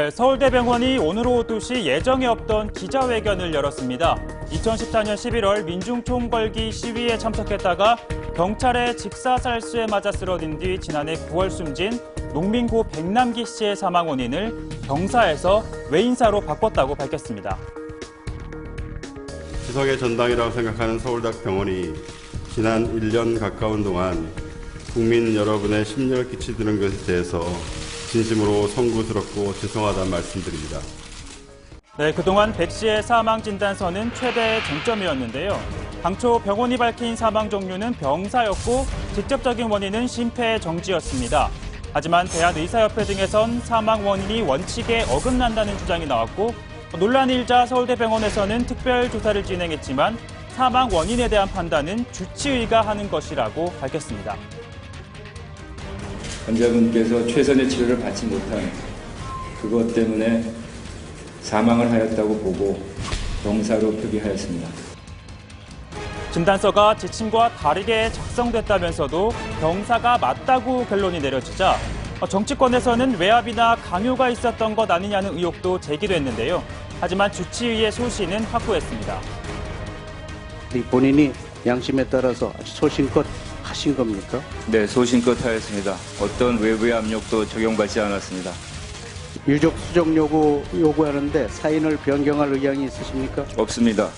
네, 서울대병원이 오늘 오후 2시 예정에 없던 기자회견을 열었습니다. 2014년 11월 민중총궐기 시위에 참석했다가 경찰의 직사살수에 맞아 쓰러진 뒤 지난해 9월 숨진 농민고 백남기 씨의 사망 원인을 병사에서 외인사로 바꿨다고 밝혔습니다. 지석의 전당이라고 생각하는 서울대병원이 지난 1년 가까운 동안 국민 여러분의 심려를 끼치드는 것에 대해서 진심으로 송구스럽고 죄송하다는 말씀드립니다. 네, 그동안 백 씨의 사망 진단서는 최대의 쟁점이었는데요. 당초 병원이 밝힌 사망 종류는 병사였고 직접적인 원인은 심폐 정지였습니다. 하지만 대한의사협회 등에선 사망 원인이 원칙에 어긋난다는 주장이 나왔고 논란이 일자 서울대병원에서는 특별 조사를 진행했지만 사망 원인에 대한 판단은 주치의가 하는 것이라고 밝혔습니다. 환자분께서 최선의 치료를 받지 못한 그것 때문에 사망을 하였다고 보고 병사로 표기하였습니다. 진단서가 지침과 다르게 작성됐다면서도 병사가 맞다고 결론이 내려지자 정치권에서는 외압이나 강요가 있었던 것 아니냐는 의혹도 제기됐는데요. 하지만 주치의의 소신은 확고했습니다. 본인이 양심에 따라서 소신껏 하신 겁니까? 네, 소신껏 하였습니다. 어떤 외부의 압력도 적용받지 않았습니다. 유족 수정 요구하는데 사인을 변경할 의향이 있으십니까? 없습니다.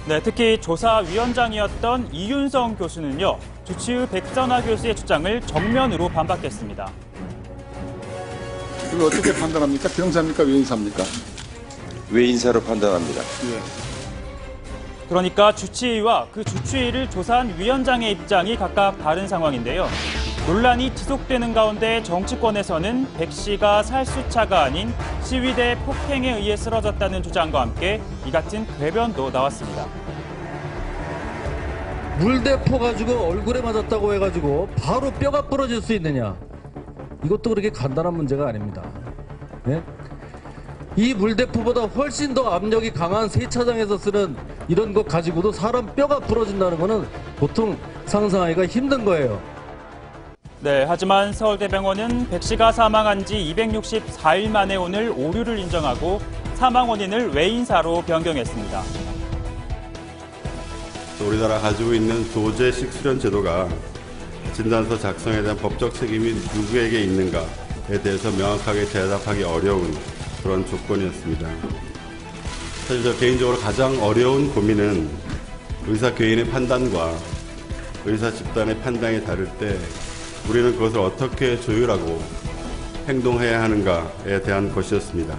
네, 특히 조사위원장이었던 이윤성 교수는요, 주치의 백선화 교수의 주장을 정면으로 반박했습니다. 이걸 어떻게 판단합니까? 병사입니까? 외인사입니까? 외인사로 판단합니다. 예. 그러니까 주치의와 그 주치의를 조사한 위원장의 입장이 각각 다른 상황인데요. 논란이 지속되는 가운데 정치권에서는 백 씨가 살수차가 아닌 시위대 폭행에 의해 쓰러졌다는 주장과 함께 이 같은 궤변도 나왔습니다. 물대포 가지고 얼굴에 맞았다고 해가지고 바로 뼈가 부러질 수 있느냐? 이것도 그렇게 간단한 문제가 아닙니다. 네? 이 물대포보다 훨씬 더 압력이 강한 세차장에서 쓰는 이런 것 가지고도 사람 뼈가 부러진다는 거는 보통 상상하기가 힘든 거예요. 네, 하지만 서울대병원은 백 씨가 사망한 지 264일 만에 오늘 오류를 인정하고 사망 원인을 외인사로 변경했습니다. 우리나라 가지고 있는 조제식 수련 제도가 진단서 작성에 대한 법적 책임이 누구에게 있는가에 대해서 명확하게 대답하기 어려운 그런 조건이었습니다. 사실 저 개인적으로 가장 어려운 고민은 의사 개인의 판단과 의사 집단의 판단이 다를 때 우리는 그것을 어떻게 조율하고 행동해야 하는가에 대한 것이었습니다.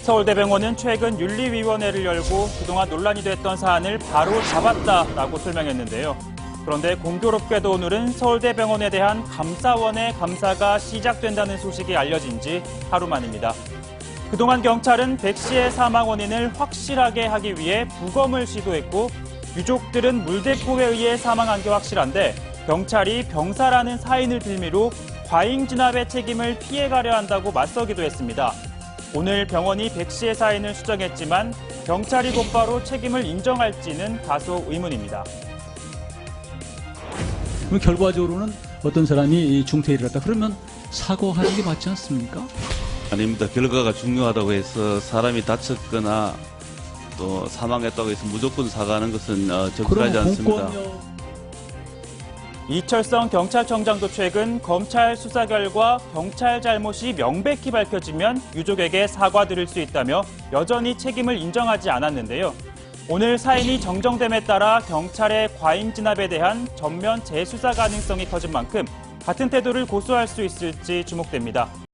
서울대병원은 최근 윤리위원회를 열고 그동안 논란이 됐던 사안을 바로 잡았다라고 설명했는데요. 그런데 공교롭게도 오늘은 서울대병원에 대한 감사원의 감사가 시작된다는 소식이 알려진 지 하루 만입니다. 그동안 경찰은 백 씨의 사망 원인을 확실하게 하기 위해 부검을 시도했고 유족들은 물대포에 의해 사망한 게 확실한데 경찰이 병사라는 사인을 빌미로 과잉 진압의 책임을 피해가려 한다고 맞서기도 했습니다. 오늘 병원이 백 씨의 사인을 수정했지만 경찰이 곧바로 책임을 인정할지는 다소 의문입니다. 그럼 결과적으로는 어떤 사람이 중태일을 했다 그러면 사과하는 게 맞지 않습니까? 아닙니다. 결과가 중요하다고 해서 사람이 다쳤거나 또 사망했다고 해서 무조건 사과하는 것은 적절하지 않습니다. 이철성 경찰청장도 최근 검찰 수사 결과 경찰 잘못이 명백히 밝혀지면 유족에게 사과드릴 수 있다며 여전히 책임을 인정하지 않았는데요. 오늘 사인이 정정됨에 따라 경찰의 과잉 진압에 대한 전면 재수사 가능성이 커진 만큼 같은 태도를 고수할 수 있을지 주목됩니다.